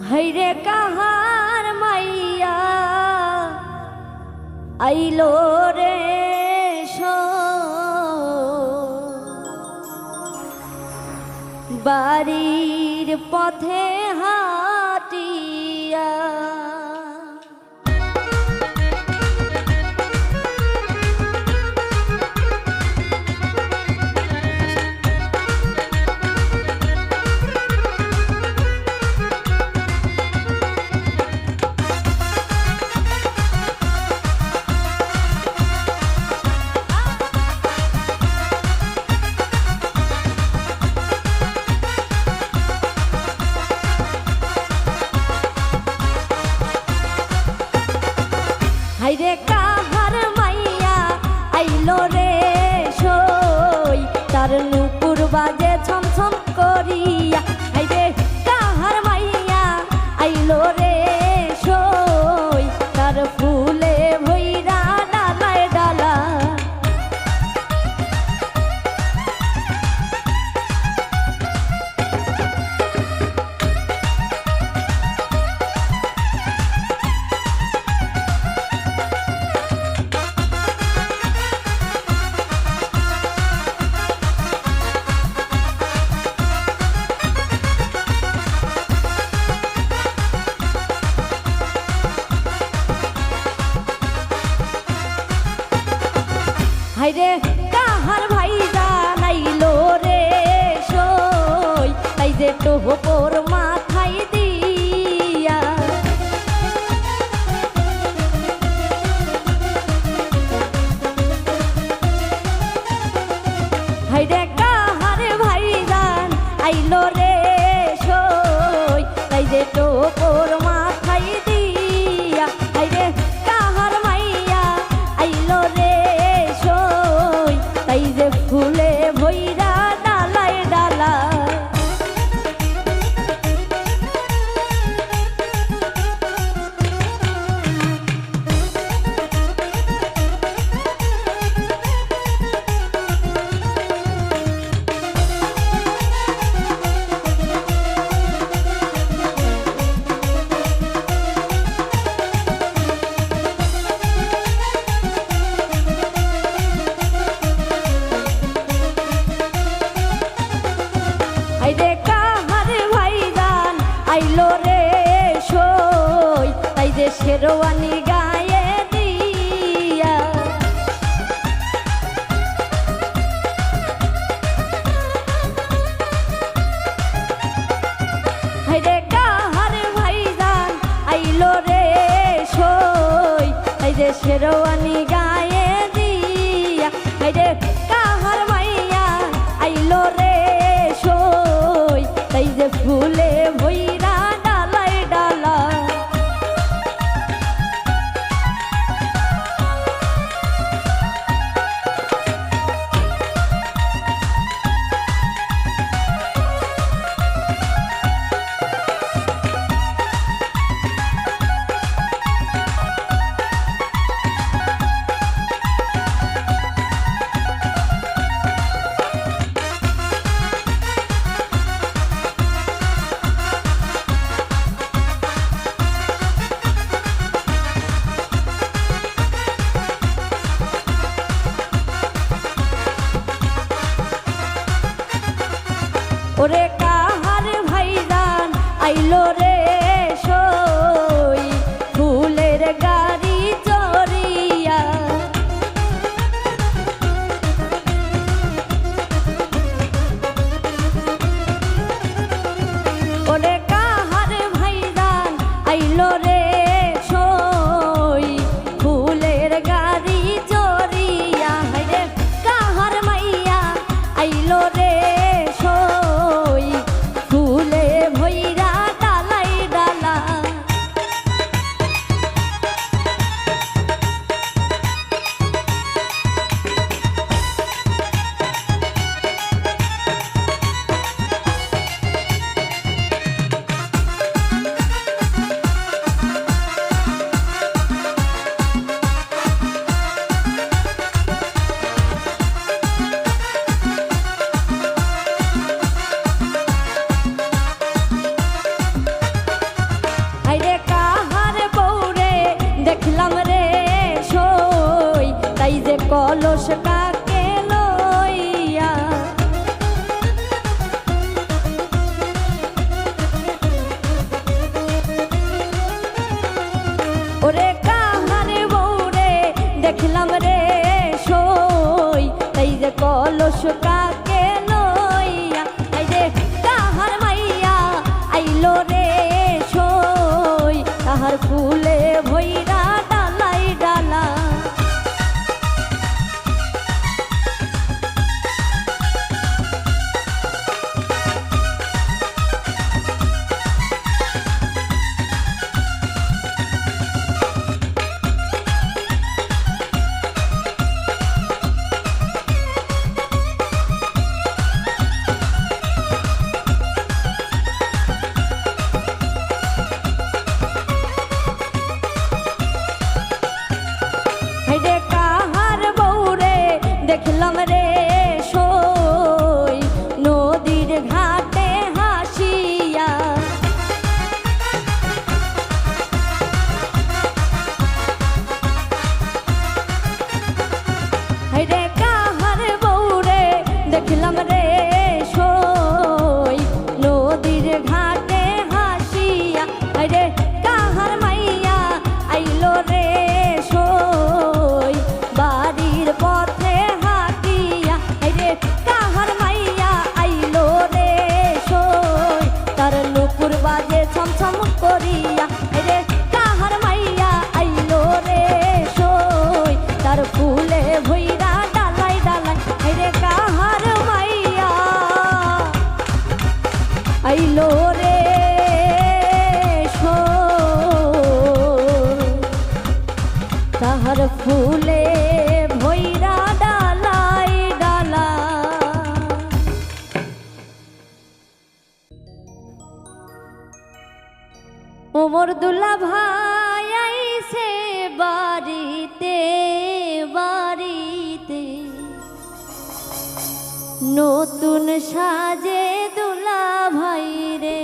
हैरे काहार माइया आइलो रे बाड़ीर पथे हाटिया হাইরে কাহার মাইয়া আইলো রে সই তার নুপুর বাজে ছমছম করিয়া হাইরে কাহার মাইয়া আইলো রে সই তার ফুলে ভইরা ডালায় ডালা হাইরে কাহার ভাইরা নাইলো রে সই তাই যে টোপর মাথায় দিয়া হাইরে কাহার ভাইরান আইলো রে সই তাই যে টোপর মাথায় দিয়া হাইরে কাহার মাইয়া আইলো রে তাই যে ফুলে ভইরা ডালায় ডালায় হাইরে কাহার ভাইজান আইলো রে সই তাই যে শেরওয়ানি গায়ে দিয়া হাইরে কাহার ভাইজান আইলো রে সই তাই যে শেরওয়ানি গায়ে দিয়া হাইরে কাহার মাইয়া আইলো রে সই তাই যে ফুলে ভইরা ডালায় ডালায় কাকে লইয়া আই রে কাহার মাইয়া আইলো রে সই তাহার ফুলে ভইরা ডালাই ডালা দেখলাম রে সই নদীর ঘাটে হাসিয়া রে কাহার বউরে দেখলাম রে সই নদীর ঘাটে হাসিয়া রে কাহার মাইয়া আইলো রে সই বাড়ির পথে কাহার মাইয়া আইলো রে সই তার নুপুর বাজে ছমছম করিয়া রে কাহার মাইয়া আইলো রে সই তার ফুলে ভইরা ডালাই ডালাই রে কাহার মাইয়া আইলো রে সই তাহার ফুলে ভইরা ওমর দুলা ভাই আইছে বাড়িতে বাড়িতে নতুন সাজে দুলা ভাই রে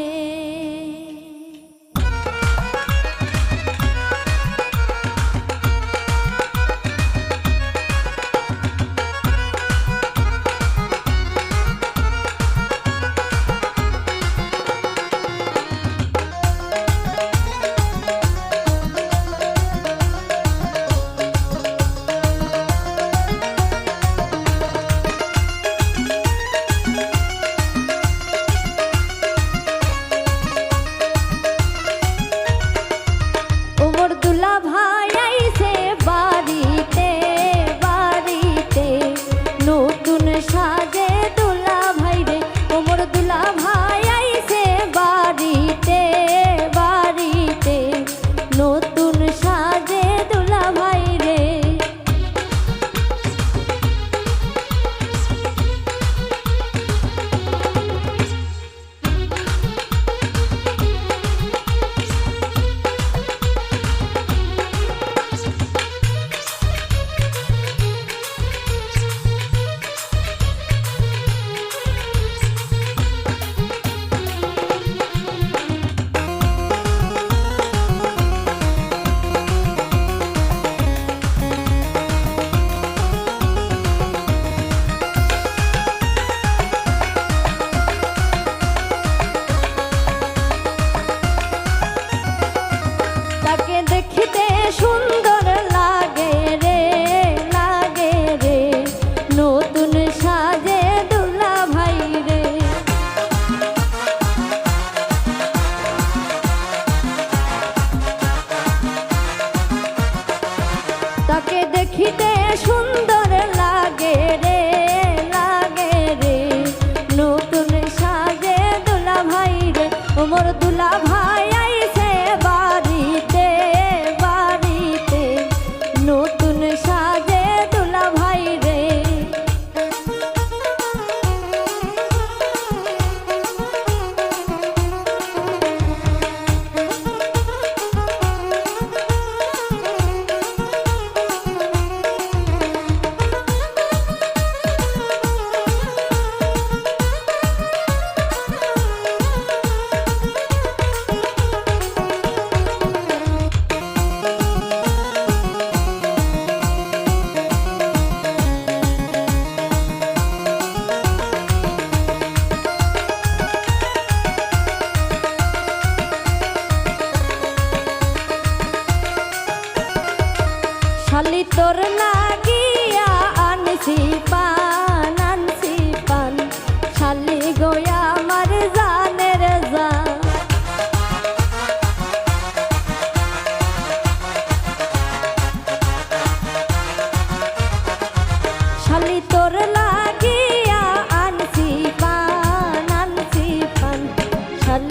শালি তোর লাগিয়া আনছি পান আনছি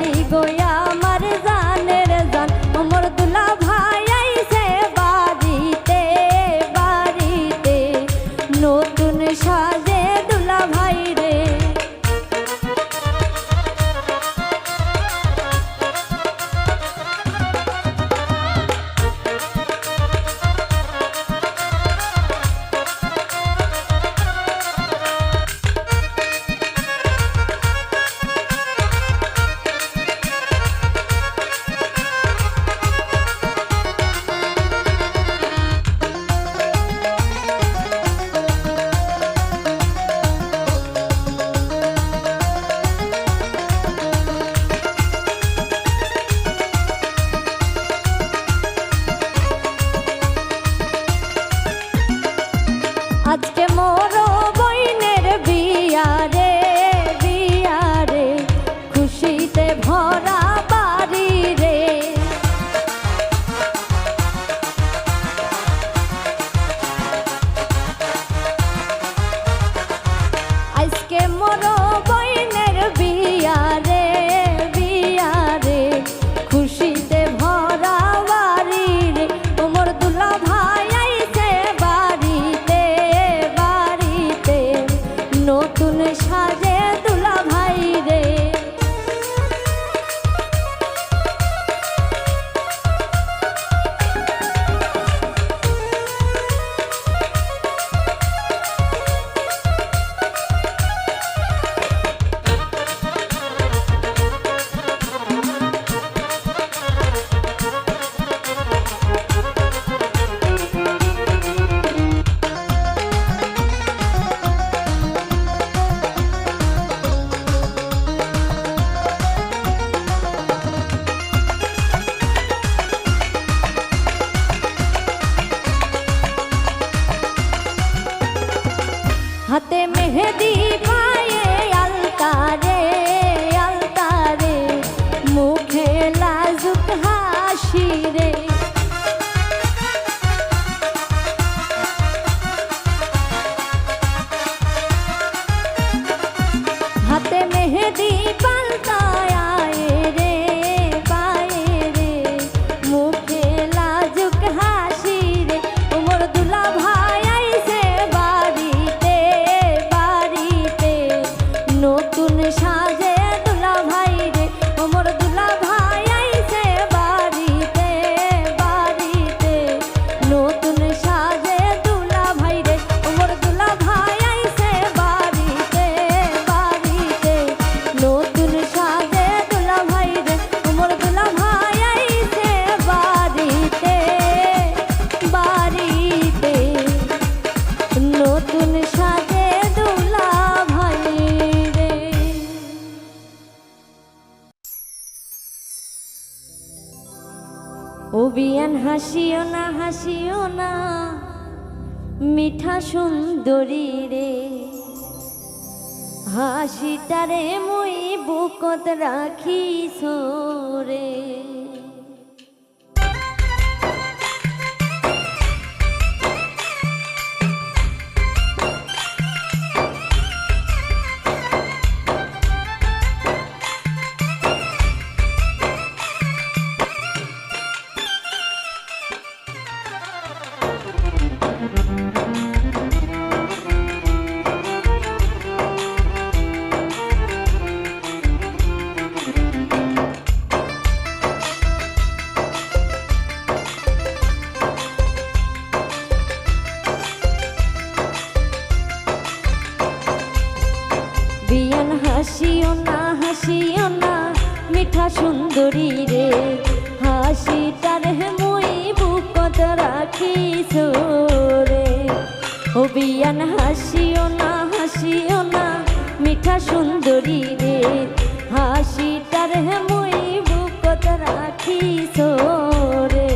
ভাই গো আমার জানের জান মোর দুলা ভাই আইছে বাড়িতে বাড়িতে নতুন সাজে দুলা ভাই রে আজকে মোর বইনের বিয়া রে খুশিতে ভরা বাড়ি রে আজকে মোর বইনের বিয়া রে খুশিতে ভরা বাড়ি রে মোর দুলা ভাই আইছে বাড়িতে বাড়িতে নতুন সাজে দুলা ভাই রে হাতে মেহেদি পায়ে আলতারে মুখে লাজুক হাসি রে হাতে মেহেদি পালতায় রে মুখে লাজুক হাসি রে মোর দুলা ভাই আইছে বাড়িতে নতুন সাজে দুলা ভাই রে মোর দুলা ভাই আইছে বাড়িতে নতুন সাজে দুলা ভাই রে মোর দুলা ভাই আইছে বাড়িতে নতুন সাজে দুলা ভাই রে মোর দুলা ভাই আইছে বাড়িতে নতুন সাজে দুলা ভাই রে ও বিয়ান হাসিও না মিঠা সুন্দরী রে হাসিটারে মুই বুকত রাখিস রে হাসিও না মিঠা সুন্দরী রে হাসিটার মুই বুকত রাখিস রে ও বিয়ান হাসিও না মিঠা সুন্দরী রে হাসিটার মুই বুকত রাখিস রে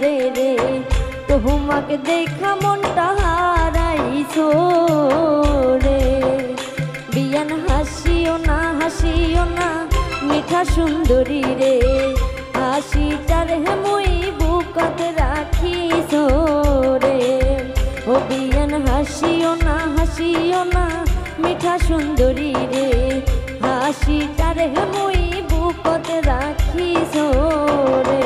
করে রে তোমাকে দেখা মনটা হারাইছো রে বিয়ান হাসিও না মিঠা সুন্দরী রে হাসিটার মুই বুকত রাখিছো রে ও বিয়ান হাসিও না মিঠা সুন্দরী রে হাসিটার মুই বুকত রাখিছো রে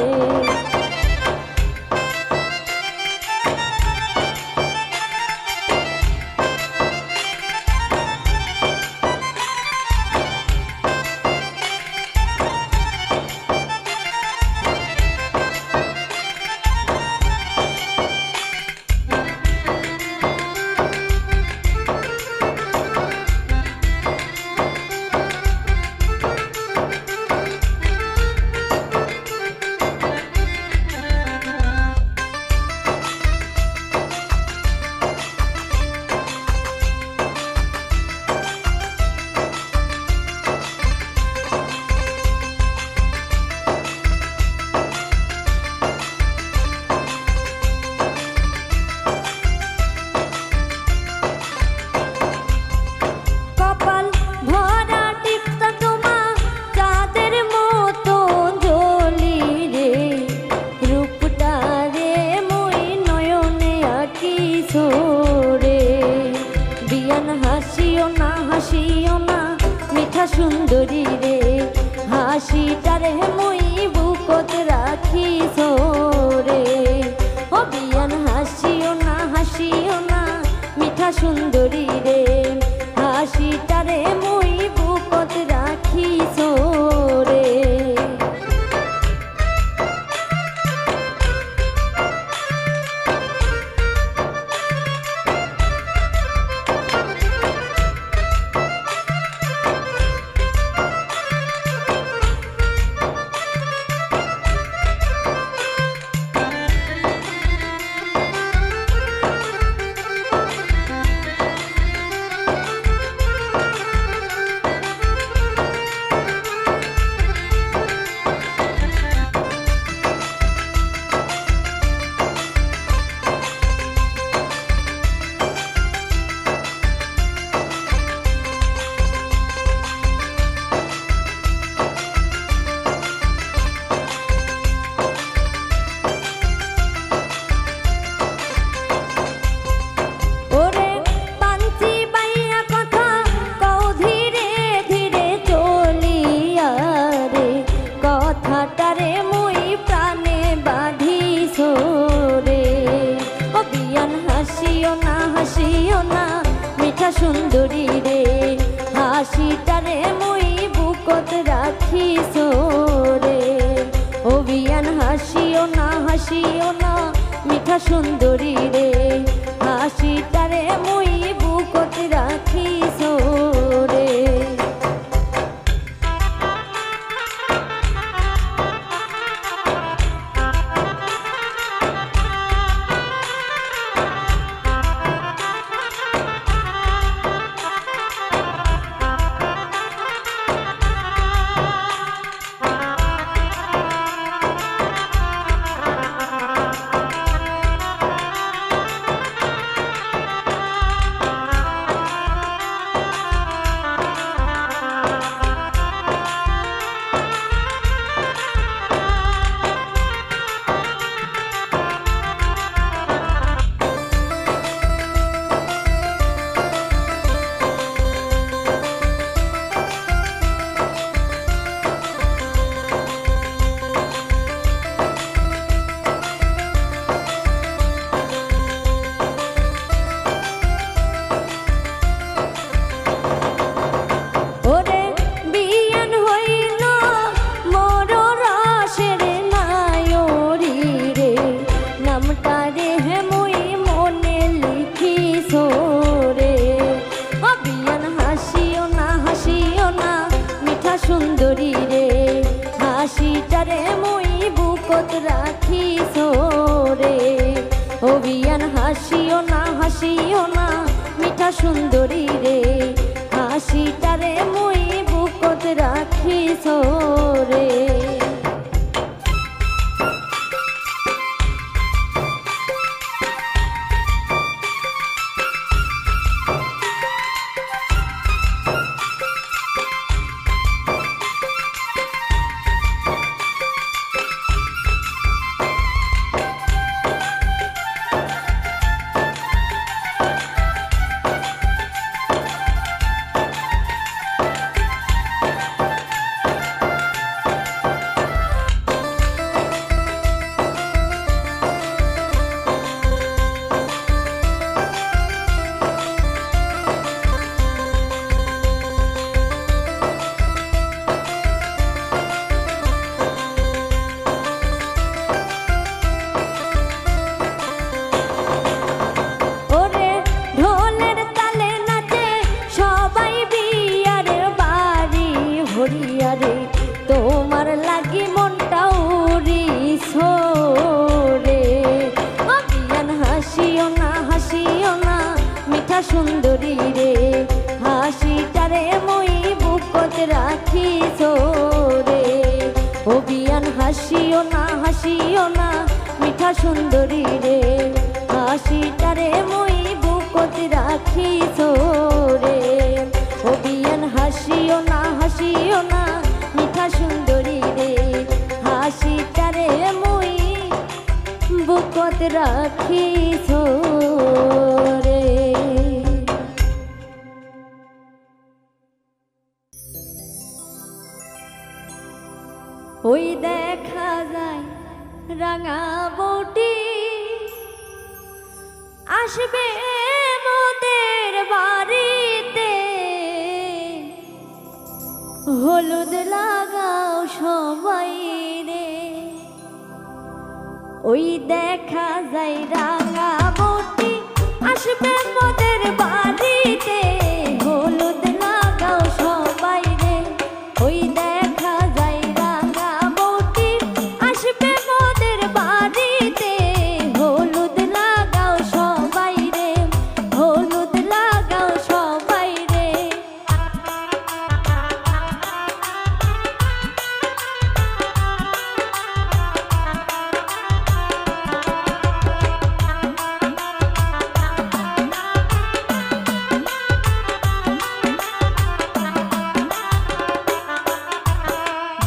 হাসিও না মিঠা সুন্দরী রে হাসিটারে মুই বুকত রাখিছো রে ও বিয়ান হাসিও না মিঠা সুন্দরী রে হাসিটারে মুই বুকত রাখিছো রে হাসিও না মিঠা সুন্দরী রে হাসিটারে মুই বুকত রাখিছো রে ও বিয়ান হাসিও না মিঠা সুন্দরী রে হাসিটারে মুই বুকত রাখিছো রে সুন্দরী রে হাসিটারে মুই বুকত রাখিছো রে ও বিয়ান হাসিও না মিঠা সুন্দরী রে হাসিটারে মুই বুকত রাখিছো রে তোমার লাগি মনটা উড়িস রে। অজ্ঞান হাসিও না মিঠা সুন্দরী রে, হাসিটারে মই বুকত রাখিস রে। অভিয়ান হাসিও না মিঠা সুন্দরী রে, হাসিটারে মই বুকত রাখিস রে। অভিয়ান হাসিও না মিঠা সুন্দরী রে, হাসিটারে মই বুকত রাখিস রে। ওই দেখা যায় রাঙা বউটি আসবে মোদের বাড়িতে, হলুদ লাগাও সবাই রে। ওই দেখা যায় রাঙা বউটি আসবে মোদের বাড়িতে, হলুদ লাগাও সবাই রে। ওই দেখা যায় রাঙা বউটি আসবে মোদের বাড়িতে, হলুদ লাগাও সবাই রে, হলুদ লাগাও সবাই রে।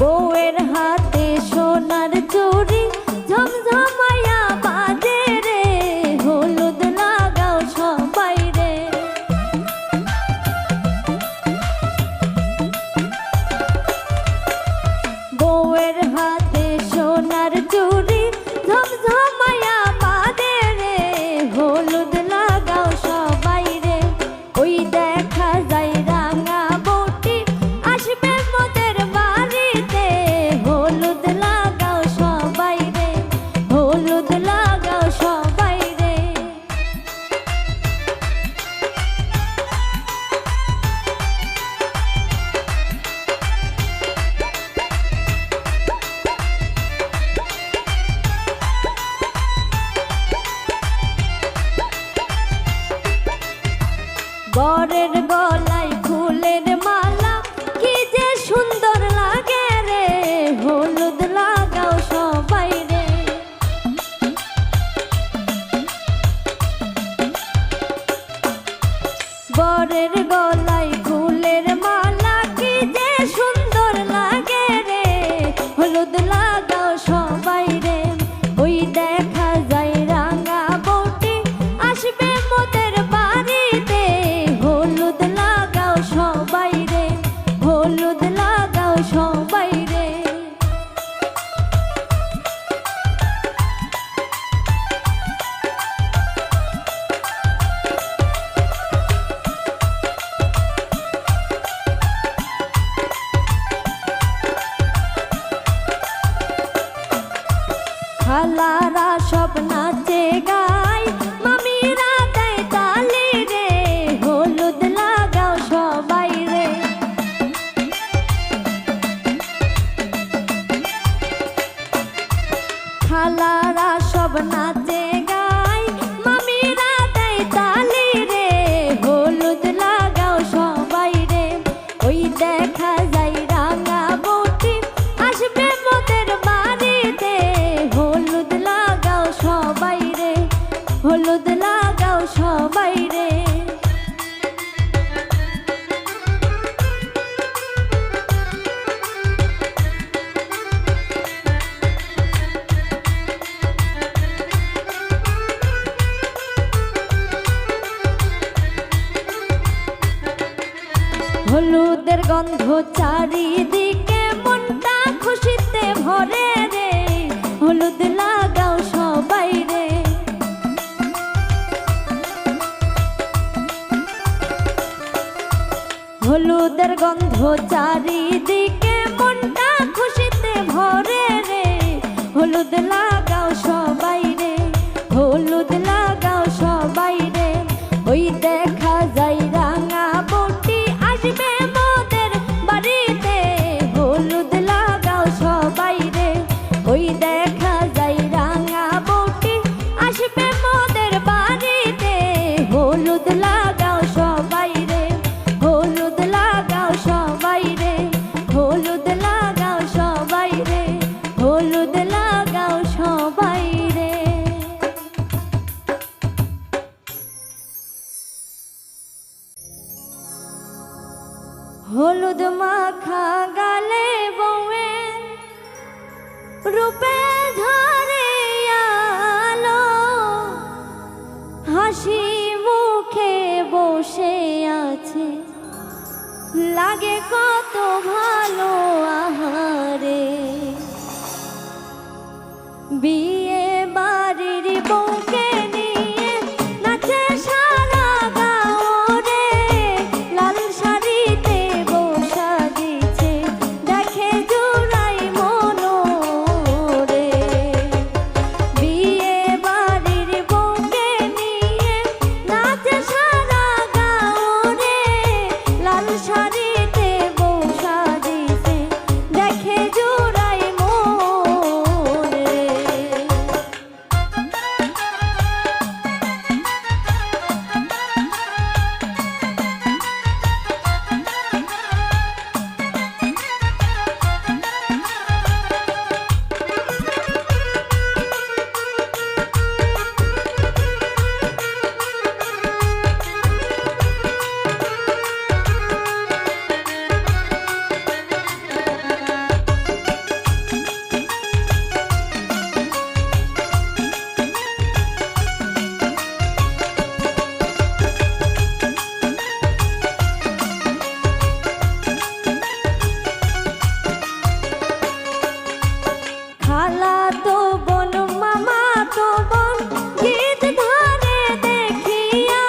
বউয়ের হাতে সোনার চুড়ি ঝমঝমায়া বাজে রে, হলুদ লাগাও সবাই রে। বউয়ের হাতে সোনার চুড়ি ঝমঝমায়া বাজে রে, হলুদ লাগাও সবাই রে। ওই দেখা যায় রাঙা বউটি আসবে মোদের বাড়িতে, হলুদ লাগাও সবাই রে, হলুদ লাগাও সবাই রে। বরের গলায় ফুলের মালা কি যে সুন্দর লাগে রে, হলুদ লাগাও সবাই রে। বরের গলায় ফুলের মালা কি যে সুন্দর লাগে রে, হলুদ লাগাও সবাই রে। ওই দেখা যায় রাঙা বউটি আসবে মোদের বাড়িতে, হলুদ লাগাও সবাই রে, হলুদ লাগাও সবাই রে। খালারা সব নাচে গায়, মামিরা দেয় তালি রে, হলুদ লাগাও সবাই রে। খালারা সব নাচে গায়, মামিরা দেয় তালি রে, হলুদ লাগাও সবাই রে। ওই দেখা যায় রাঙা বউটি আসবে মোদের বাড়িতে, হলুদ লাগাও সবাই রে, হলুদ লাগাও সবাই রে। হলুদের গন্ধ চারিদিকে মনটা খুশিতে ভরে রে, হলুদ লাগাও সবাই রে। হলুদের গন্ধ চারিদিকে মনটা খুশিতে ভরে রে, হলুদ লাগাও সবাই রে, হলুদ লাগাও সবাই রে। ওই দেখা যায় রাঙা বউটি আসবে মোদের বাড়িতে, হলুদ লাগাও রূপে ধরে আলো হাসি মুখে বসে আছে লাগে কত ভালো আহারে বিয়ে বাড়ির বউকে নিয়ে নাচে সারা গাঁও রে লাল শাড়িতে বউ সাজিছে দেখে জুড়াই মন রে বিয়ে বাড়ির বউকে নিয়ে নাচে সারা গাঁও রে লাল শাড়িতে বউ সাজিছে দেখে জুড়াই মন রে খালা তো বোন মামা তো বোন গীত ধরে দেখিয়া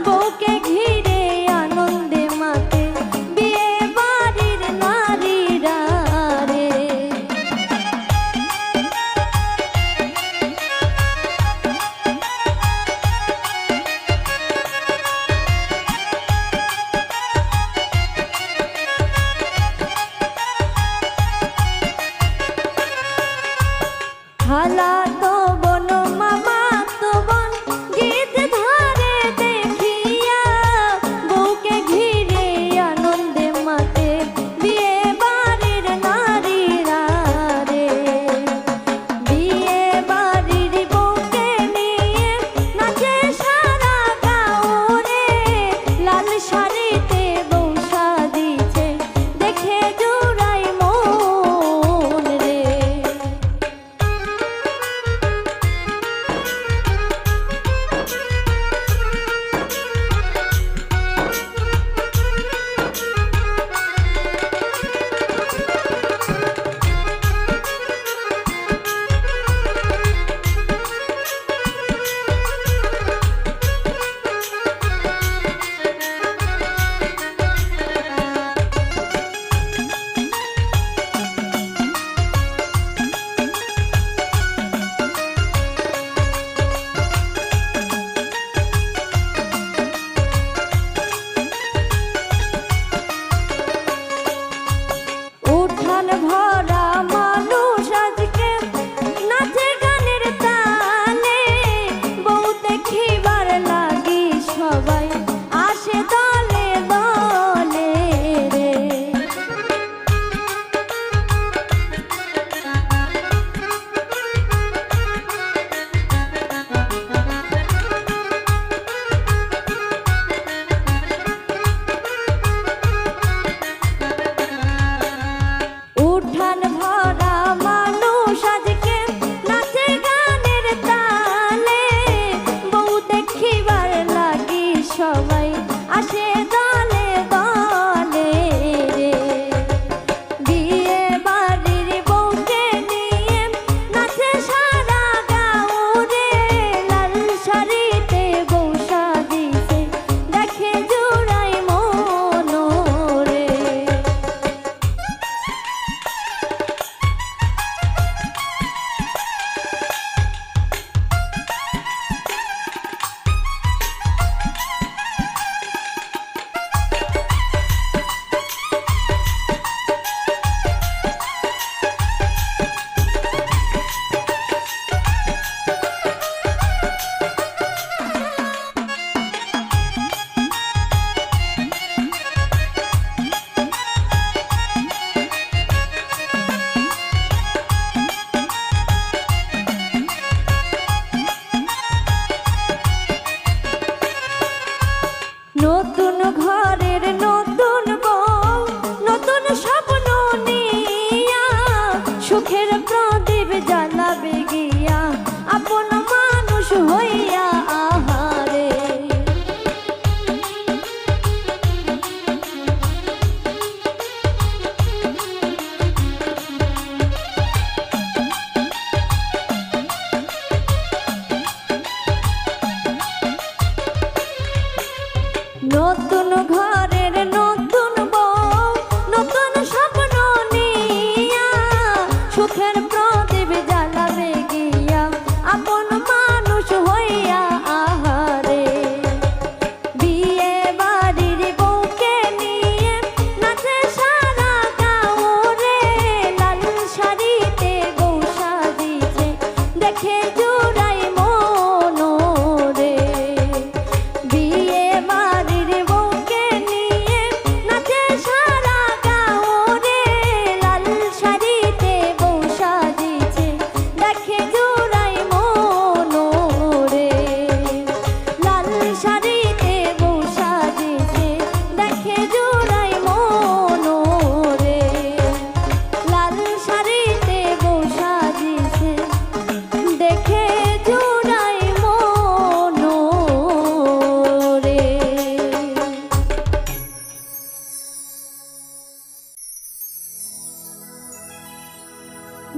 বউকে ঘিরে আনন্দে মাতে বিয়ে বাড়ির নারীরা রে খালা তো বোন মামা তো বোন গীত ধরে দেখিয়া বউকে ঘিরে আনন্দে মাতে বিয়ে বাড়ির নারীরা রে বিয়ে বাড়ির বউকে নিয়ে নাচে সারা গাঁও রে লাল শাড়িতে বউ সাজিছে দেখে জুড়াই মন রে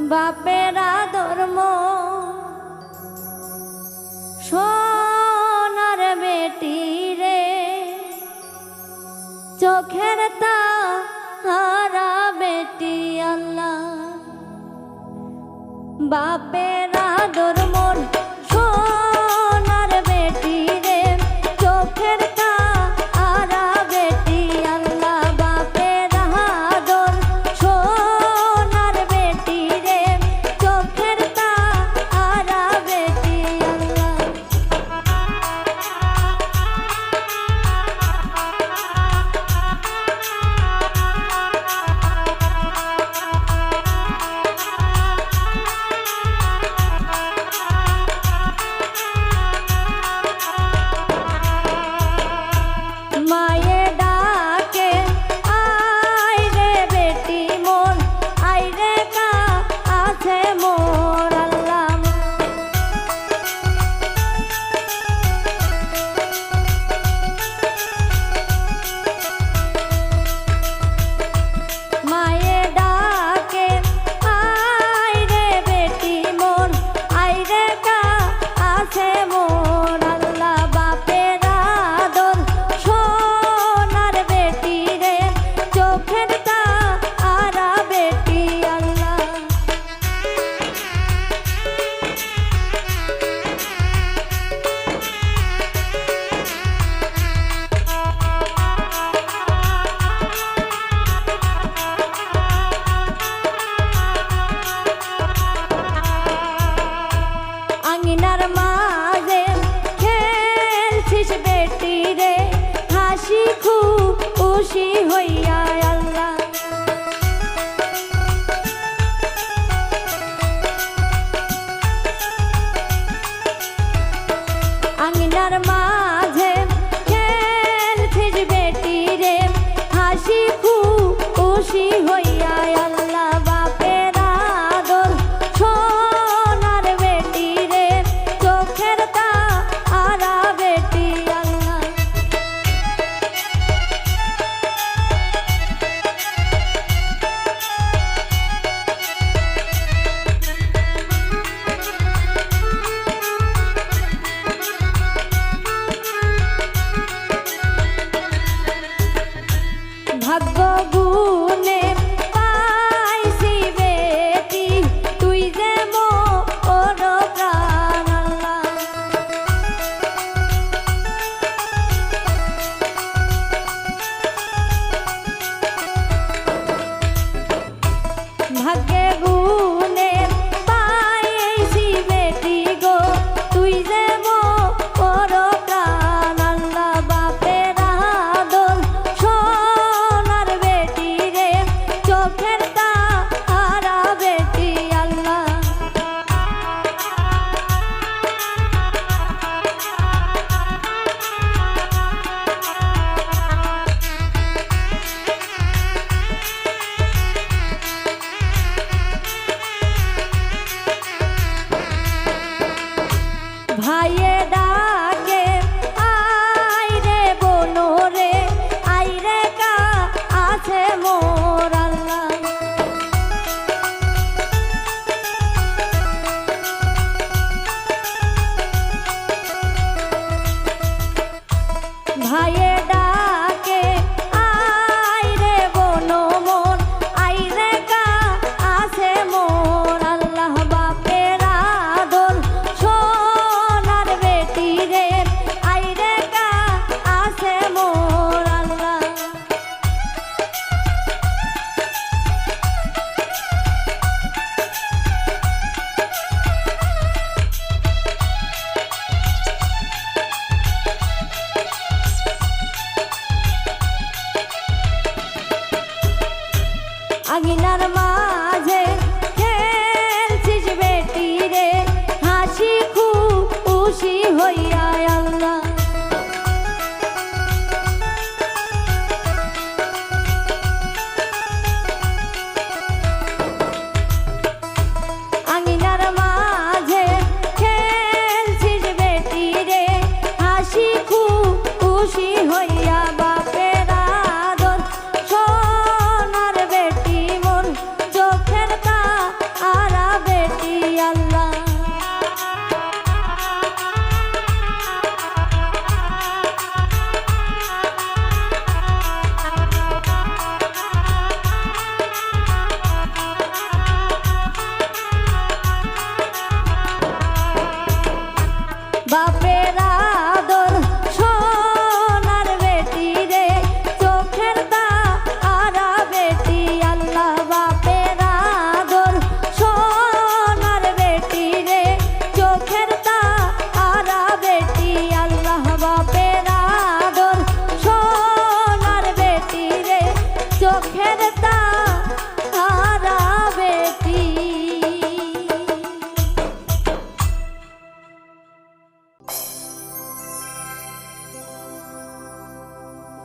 বাপের আদর সোনার বেটি রে, চোখের তারা বেটি আল্লাহ। বাপের আদর সোনার বেটি রে, চোখের তারা বেটি আল্লাহ। বাপের আদর সোনার বেটি রে, চোখের তারা বেটি আল্লাহ। মায়ে ডাকে আয় রে বেটি মোর, আয় রে কাছে মোর আল্লাহ। মায়ে ডাকে আয় রে বেটি মোর, আয় রে কাছে মোর আল্লাহ। বাপের আদর সোনার বেটি রে, চোখের তারা বেটি আল্লাহ। আঙিনার মাঝে খেলছিস বেটি রে, হাসি খুশি হইয়া আল্লাহ। আঙিনার মাঝে খেলছিস বেটি রে, হাসি খুশি হইয়া আল্লাহ। বাপের আদর সোনার বেটি রে, চোখের তারা বেটি আল্লাহ। ভাগ্য গুণে পাইছি বেটি, তুই যে মোর প্রাণ আল্লাহ। ভাগ্যে গুণে পাইছি বেটি গো, তুই যে মোর প্রাণ আল্লাহ। বাপের আদর সোনার বেটি রে, চোখের তারা বেটি আল্লাহ।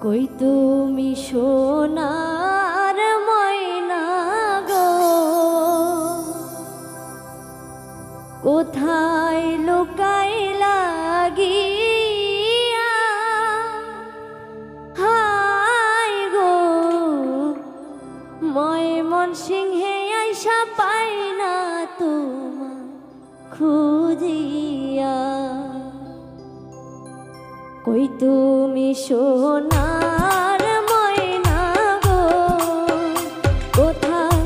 কই তুমি সোনার ময়না গো, কোথায় লুকাইলা গিয়া? হায় গো ময়মনসিংহে আইসা পাই না তোমার খুঁজিয়া। কই তুমি সোনার ময়না গো, কোথায়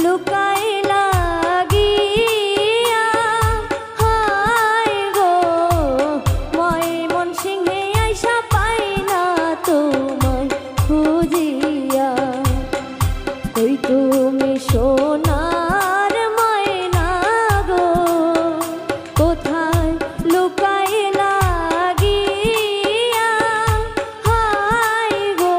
লুকাইলা গিয়া? হায় গো ময়মনসিংহে আইসা পাই না তোমায় খুঁজিয়া। কই তুমি সোনার ময়না গো, কোথায় লুকাইলা গিয়া? হায় গো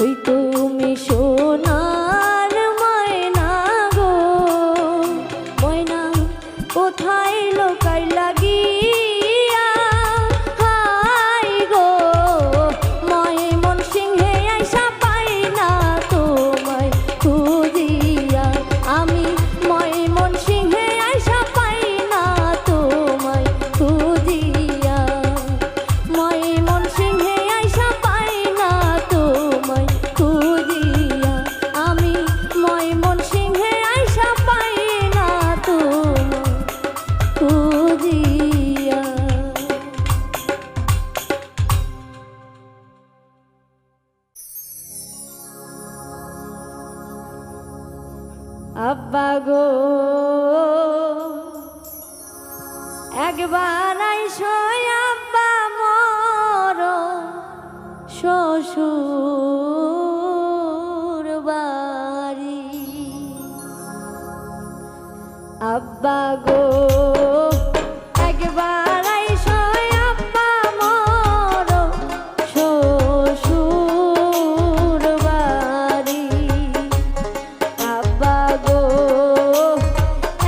ওই তুমি সোনার ময়না গো, ময়না কোথায় লোকাই লাগিয়া, হাই গো ময়মন সিংহে আইসা পাই না তোমায় খুঁজিয়া, আমি ময়মন সিংহে আইসা পাই না তোমায় খুঁজিয়া, ময়মন সিংহে আইসা পাই না তোমায় খুঁজিয়া, আমি ময়মন সিংহে আইসা পাই না তোমায় খুঁজিয়া। আব্বা গো একবার আইসো আব্বা মোর শ্বশুর বাড়ি, আব্বা গো একবার আইসো আব্বা মোর শ্বশুর বাড়ি, আব্বা গো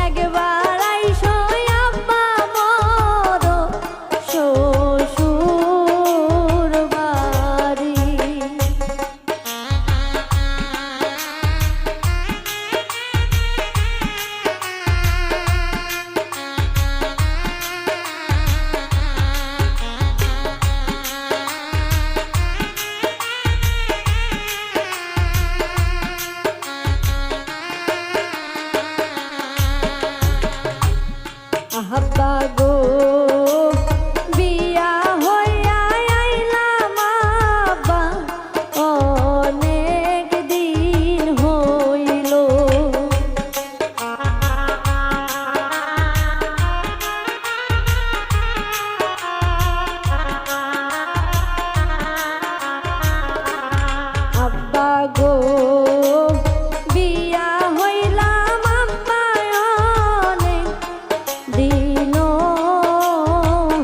একবার আইসো আব্বা মোর শ্বশুর বাড়ি। আব্বা গো বিয়া হইয়া আইলাম আব্বা অনেক দিন হইল, আব্বা গো বিয়া হইলাম আব্বা অনেক দিন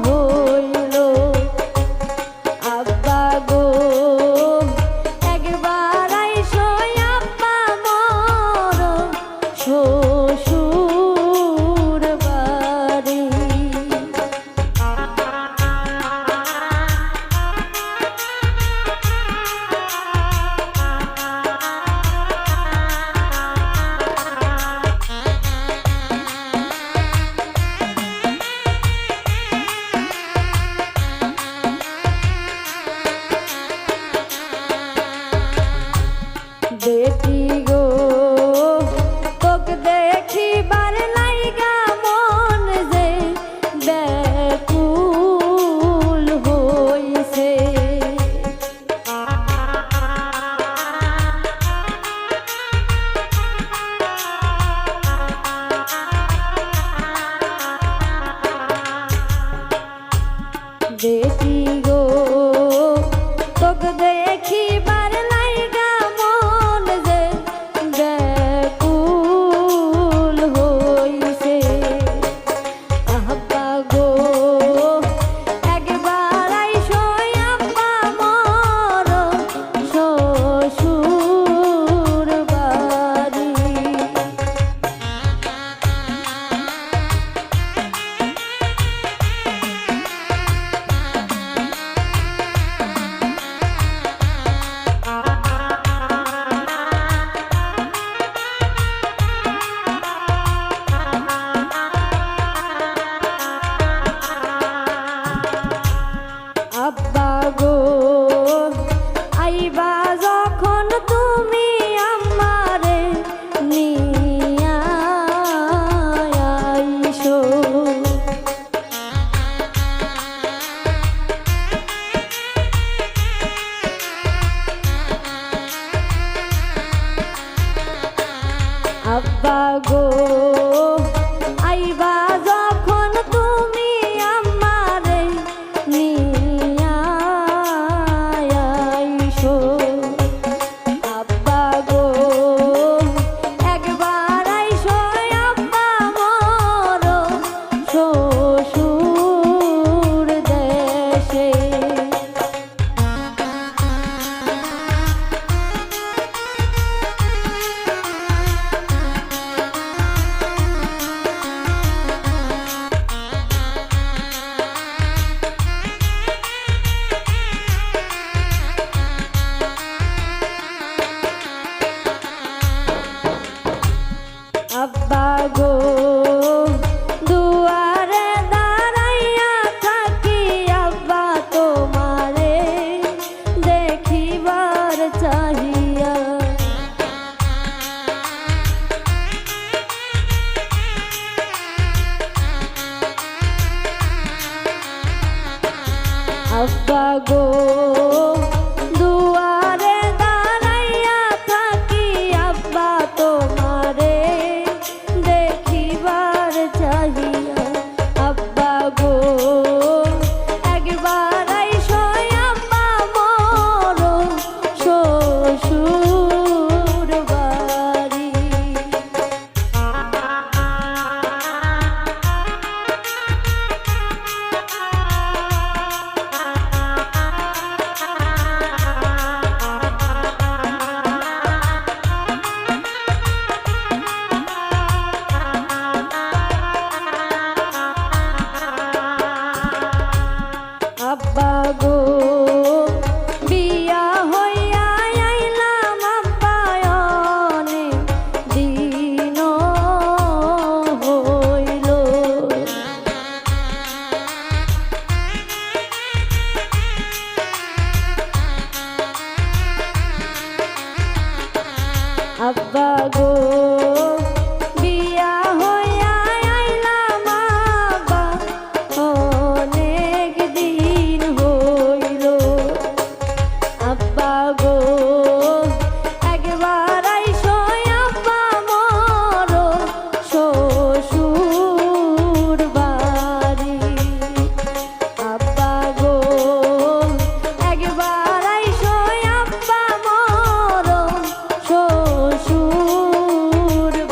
হইল, আব্বা গো একবার আইসো আব্বা মোর শ্বশুর বাড়ি। বেটি গো তোক দেখিবার লাইগা মন যে ব্যাকুল হইছে, বেটি গো তোক দেখিবার লাইগা মন যে ব্যাকুল হইছে, আব্বা গো একবার আইসো আব্বা মোর শ্বশুর বাড়ি। আব্বা গো আইবা যখন তুমি আমারে নিয়া আইসো, আব্বা গো আইবা যখন তুমি আমারে নিয়া আইসো, আব্বা গো একবার আইসো আব্বা মোর শ্বশুর দেশে। আব্বা গো বিয়া হইয়া আইলাম আব্বা অনেক দিন হইল আব্বা গো একবার আইসো আব্বা মোর শ্বশুর বাড়ি আব্বা গো একবার আইসো আব্বা মোর শ্বশুর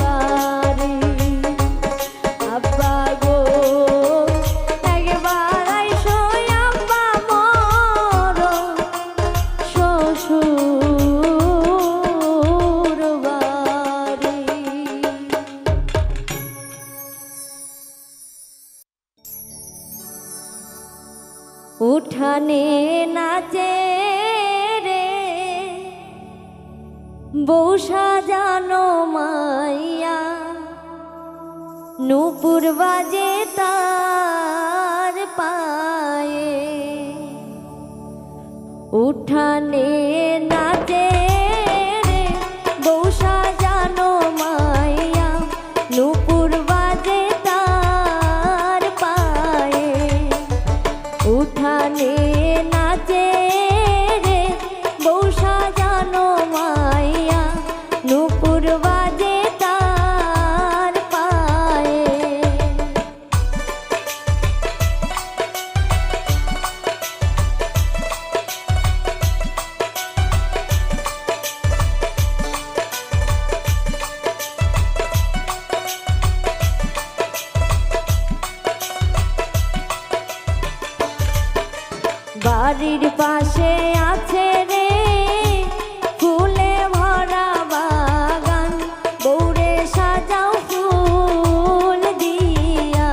বাড়ি আব্বা গো একবার আইসো আব্বা মোর শ্বশুর বাড়ি। উঠানে নাচে রে বউ সাজানো মাইয়া নূপুর বাজে তার পায়ে উঠানে নাচে রে বউ সাজানো মাইয়া নূপুর বাজে তার পায়ে উঠানে নাচে রে বউ সাজানো মাইয়া নূপুর বাজে তার পায়ে বাড়ির পাশে আছে রে ফুলে ভরা বাগান বউরে সাজাও ফুল দিয়া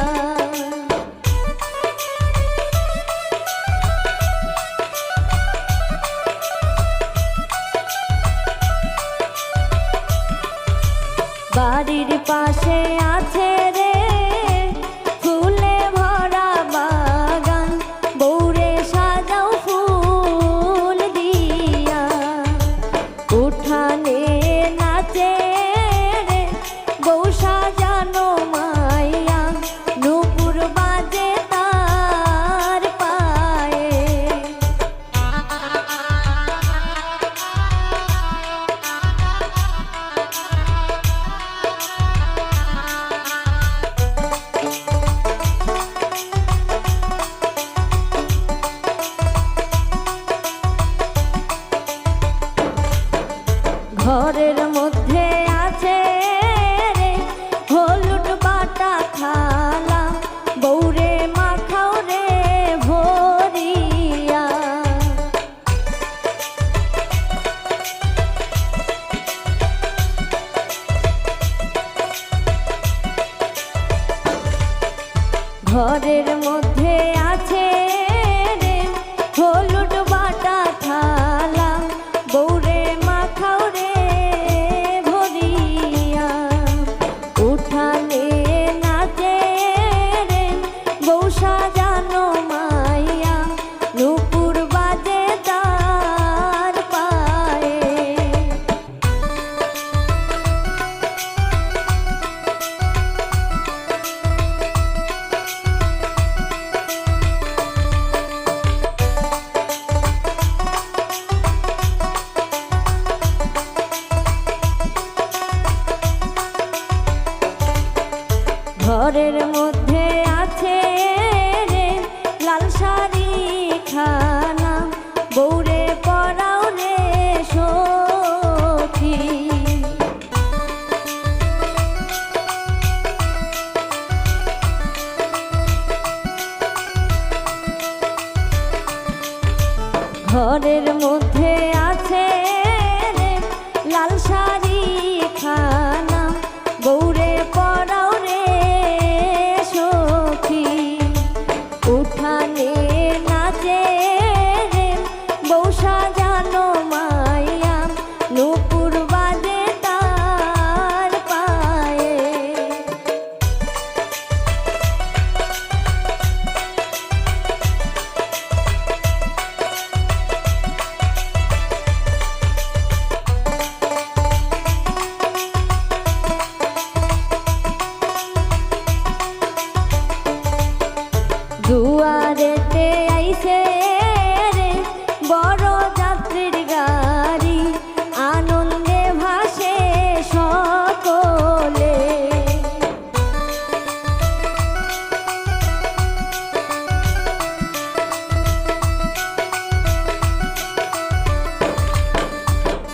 বাড়ির পাশে আছে রে ফুলে ভরা বাগান বউরে সাজাও ফুল দিয়া উঠানে নাচে রে বউ সাজানো মাইয়া নূপুর বাজে তার পায়ে ঘরের মধ্যে আছে রে হলুদ বাটা থালা বউরে মাখাও রে ভরিয়া ঘরের মধ্যে আছে রে হলুদ বাটা থালা বউরে মাখাও রে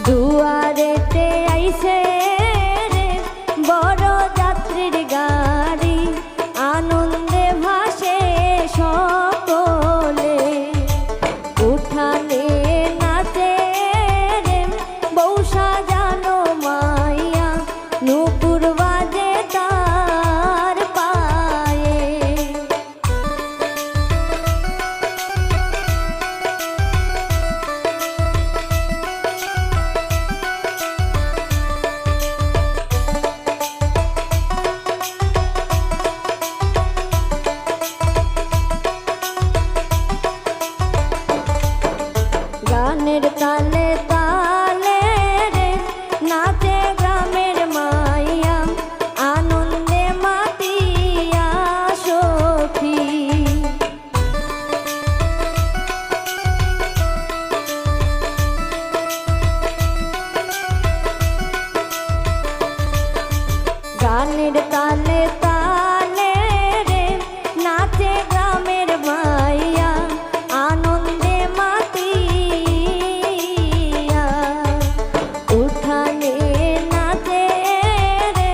দুয়ারেতে আইছে রে বড় যাত্রীর গাড়ি, আনন্দে ভাসে সকলে। উঠানে নাচে রে বউ সাজানো মাইয়া, নূপুর বাজে তার পায়ে। গানের তালে তালে রে নাচে গ্রামের মাইয়া, আনন্দে মাতিয়া সখী। গানের তালে তালে রে নাচে গ্রামের মাইয়া, আনন্দে মাতিয়া। উঠানে নাচে রে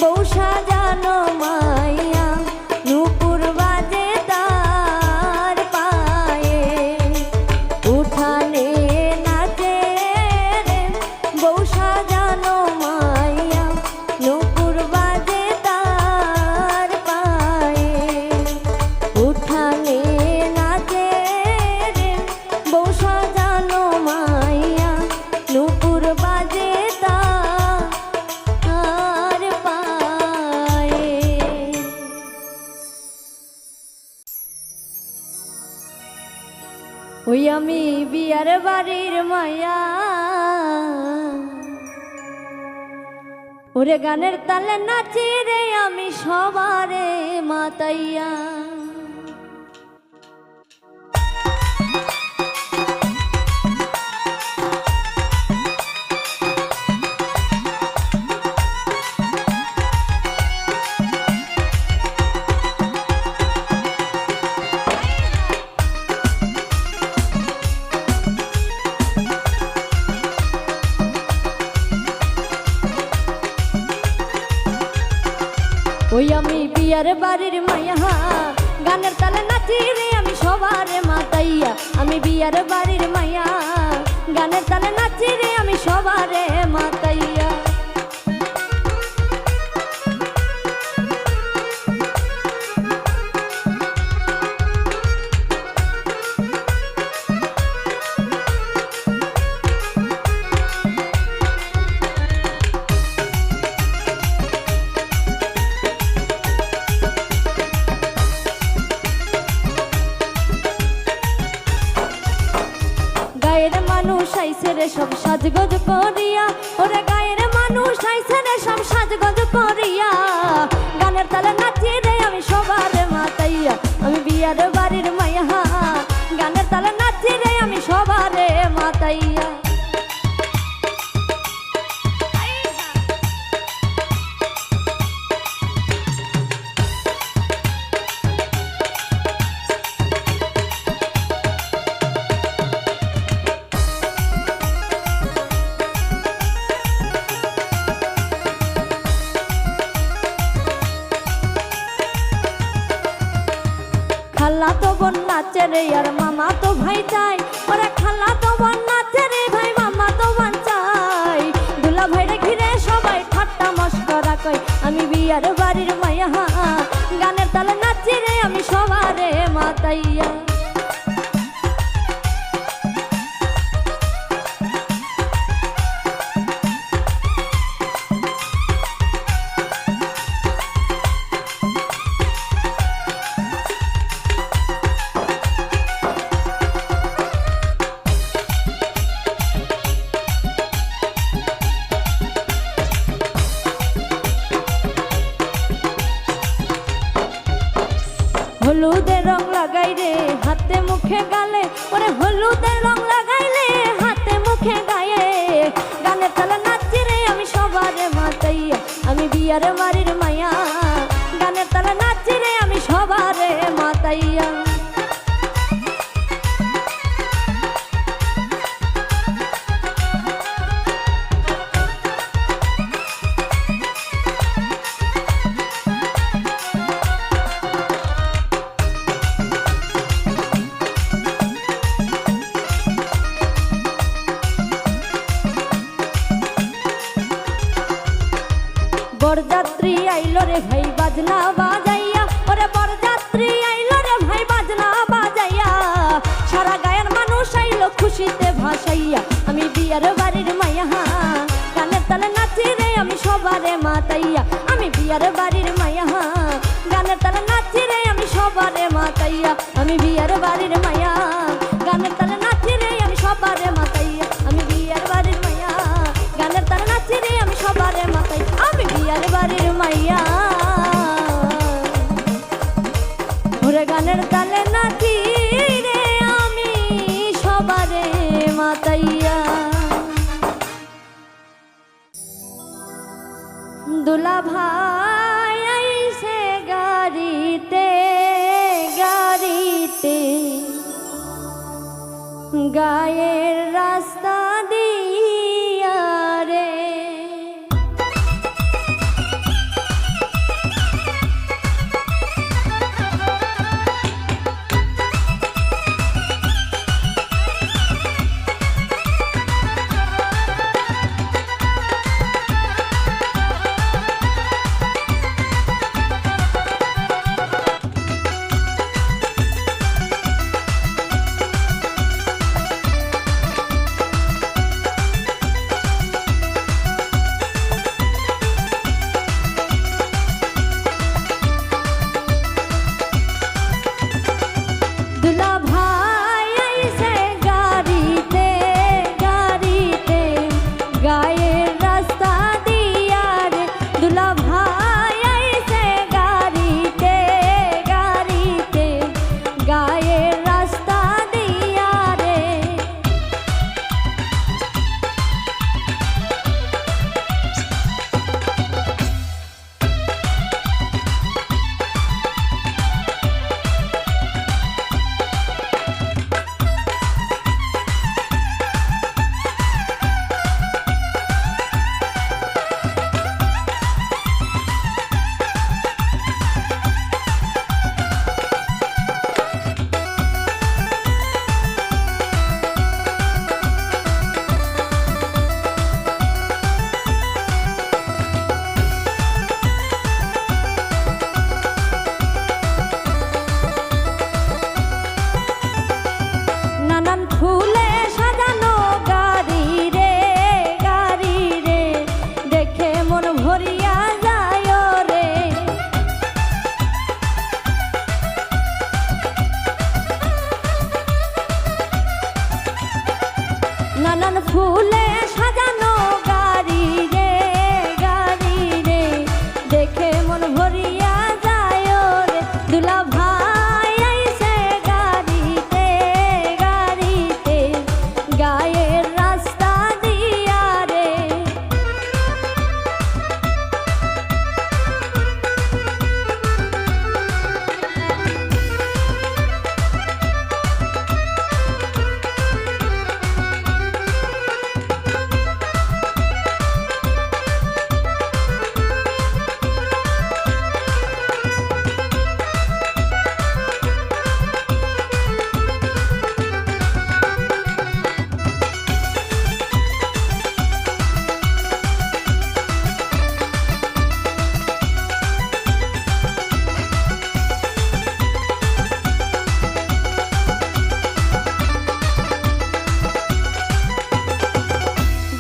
বউ সাজানো মাইয়া, নূপুর বাজে তার পায়ে। উঠানে নাচে রে বউ সাজানো মাইয়া, নূপুর বাজে তার পায়ে। উঠানে নাচে রে বউ সাজানো মাইয়া, নূপুর বাজে তার পায়ে। ওই আমি বিয়ার বাড়ির মায়া, ওরে গানের তালে নাচি রে আমি সবারে মাতাইয়া। ওই আমি বিয়ার বাড়ির মায়া, গানের তালে নাচি রে আমি সবারে মাতাইয়া। আমি বিয়ার বাড়ির মায়া, গানের তালে নাচি রে আমি সবারে মাতাইয়া। গায়ের মানুষ আইছে রে সব সাজগোজ করিয়া, ওরে গায়ের মানুষ আইছে রে সব সাজগোজ করিয়া। গানের তালে নাচি রে আমি সবারে মাতাইয়া। আমি বিয়ার বাড়ির মায়া, গানের তালে নাচি রে আমি সবারে মাতাইয়া। খালা তো বোন নাচে রে আর মামা তো ভাই চাই, ওরে খালা তো বোন নাচে রে ভাই মামা তো বোন চাই। দুলা ভাইরে ঘিরে সবাই ঠাট্টা মস্করা কই, আমি বিয়ার বাড়ির মায়া, গানের তালে নাচি রে আমি সবারে মাতাইয়া। হলুদের রং লাগাই রে হাতে মুখে গালে, ওরে হলুদের রং লাগাইলে হাতে মুখে গায়ে। গানের তালে নাচি রে আমি সবারে মাতাইয়া, আমি বিয়ার বাড়ির মায়া। গানের তালে নাচি রে আমি সবারে মাতাইয়া। বরযাত্রী আইলো রে ভাই বাজনা বাজাইয়া, ওরে বরযাত্রী আইলো রে ভাই বাজনা বাজাইয়া, সারা গায়ের মানুষ আইলো খুশিতে ভাসাইয়া। আমি বিয়ার বাড়ির মাইয়া, গানের তালে নাচি রে আমি সবারে মাতাইয়া। আমি বিয়ার বাড়ির মাইয়া, গানের তালে নাচি রে আমি সবারে মাতাইয়া। আমি বিয়ার বাড়ির মাইয়া, গানের তালে নাচি রে আমি সবারে মাতাইয়া। আমি বিয়ার বাড়ির মাইয়া, গানের তালে নাচি রে আমি সবারে মাতাই। আমি বিয়ার বাড়ির মাইয়া, ওরে গানের তালে নাচি রে আমি সবারে মাতাইয়া। দুলা ভাই আইছে গাড়িতে গাড়িতে, গায়ের রাস্তা দিয়া রে। নানান ফুলে সাজানো গাড়ি রে গাড়ি রে, দেখে মন ভরিয়া যায় রে। দুলা ভাই আইছে গাড়িতে গাড়িতে, গায়ের রাস্তা দিয়া রে।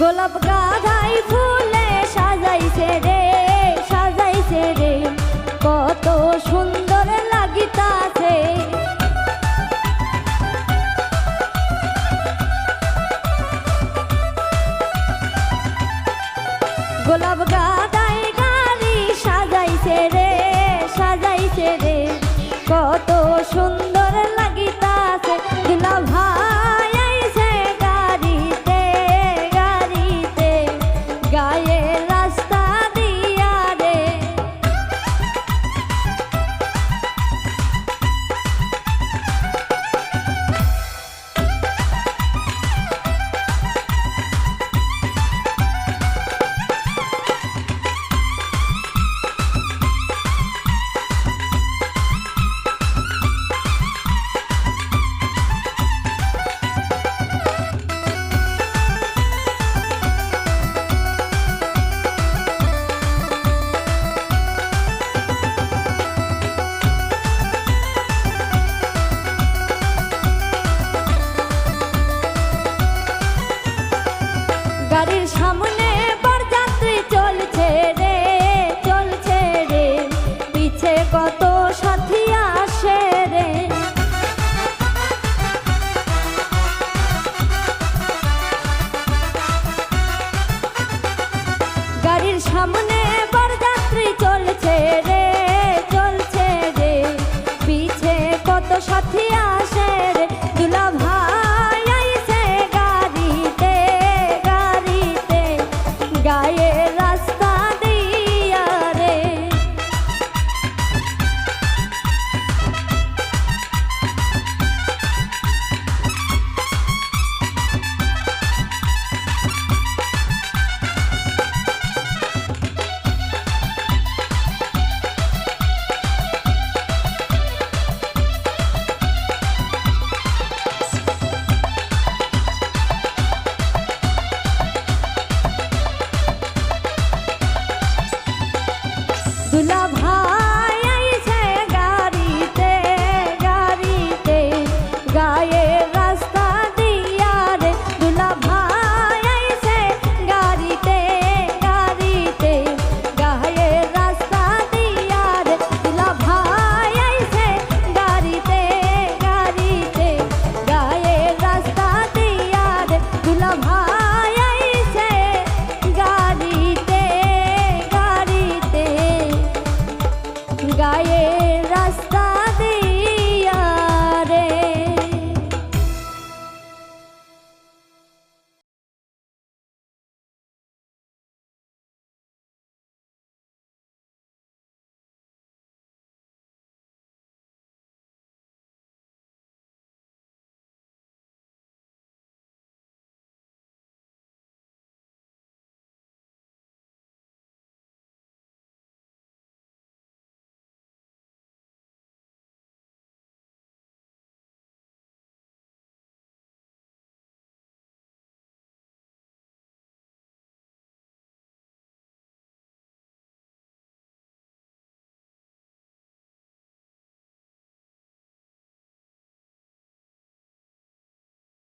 গোলাপ গাঁদাই ফুলে সাজাইছে রে সাজাইছে রে, কত সুন্দর লাগিতাছে। গোলাপ গাঁদাই গাড়ি সাজাইছে রে সাজাইছে রে, কত সুন্দর লাগিতাছে। দুলা ভাই আইছে গাড়িতে গাড়িতে, গায়ের রাস্তা দিয়া রে। গাড়ির সামনে বরযাত্রী চলছে রে, চলছে রে, পিছে কত সাথী আসে রে। গাড়ির সামনে বরযাত্রী চলছে রে, চলছে রে, পিছে কত সাথী আসে রে। দুলা ভাই আইছে গাড়িতে, গাড়িতে, গায়ে রাস্তা দিয়া রে। দুলা